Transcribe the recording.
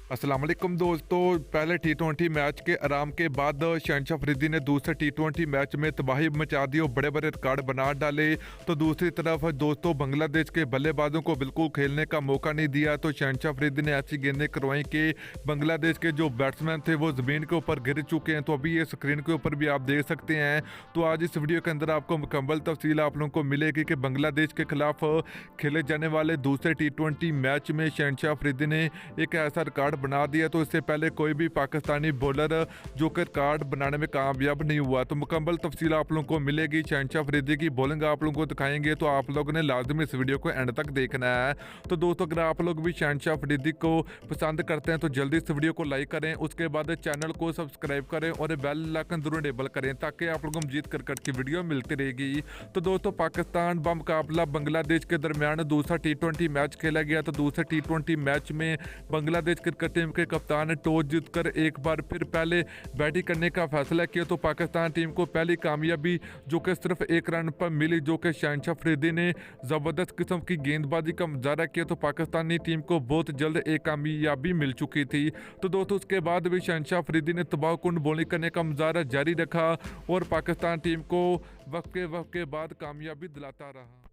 अस्सलाम वालेकुम दोस्तों। पहले टी20 मैच के आराम के बाद शहनशाह अफरीदी ने दूसरे टी20 मैच में तबाही मचा दी और बड़े बड़े रिकॉर्ड बना डाले। तो दूसरी तरफ दोस्तों बांग्लादेश के बल्लेबाजों को बिल्कुल खेलने का मौका नहीं दिया। तो शहनशाह अफरीदी ने ऐसी गेंदें करवाई कि बांग्लादेश के जो बैट्समैन थे वो ज़मीन के ऊपर गिर चुके हैं। तो अभी ये स्क्रीन के ऊपर भी आप देख सकते हैं। तो आज इस वीडियो के अंदर आपको मुकम्मल तफसील आप लोगों को मिलेगी कि बांग्लादेश के खिलाफ खेले जाने वाले दूसरे टी20 मैच में शहनशाह अफरीदी ने एक ऐसा रिकॉर्ड बना दिया। तो इससे पहले कोई भी पाकिस्तानी बॉलर जो कि रिकॉर्ड बनाने में कामयाब नहीं हुआ। तो मुकम्मल तफसील आप लोगों को मिलेगी। शहनशाह अफरीदी की बॉलिंग आप लोगों को दिखाएंगे। तो आप लोगों ने लाजमी इस वीडियो को एंड तक देखना है। तो दोस्तों अगर आप लोग भी शहनशाह अफरीदी को पसंद करते हैं तो जल्दी इस वीडियो को लाइक करें, उसके बाद चैनल को सब्सक्राइब करें और बेल आइकन जरूर इनेबल करें ताकि आप लोगों को मजीद क्रिकेट की वीडियो मिलती रहेगी। तो दोस्तों पाकिस्तान बमुकाबला बांग्लादेश के दरमियान दूसरा टी20 मैच खेला गया। तो दूसरे टी20 मैच में बांग्लादेश क्रिकेट टीम के कप्तान ने टॉस जीतकर एक बार फिर पहले बैटिंग करने का फैसला किया। तो पाकिस्तान टीम को पहली कामयाबी जो कि सिर्फ एक रन पर मिली, जो कि शहनशाह अफरीदी ने ज़बरदस्त किस्म की गेंदबाजी का मुजाहरा किया। तो पाकिस्तानी टीम को बहुत जल्द एक कामयाबी मिल चुकी थी। तो दोस्तों उसके बाद भी शहनशाह अफरीदी ने तबाहकुन बॉलिंग करने का मुजाहरा जारी रखा और पाकिस्तान टीम को वक्त के बाद कामयाबी दिलाता रहा।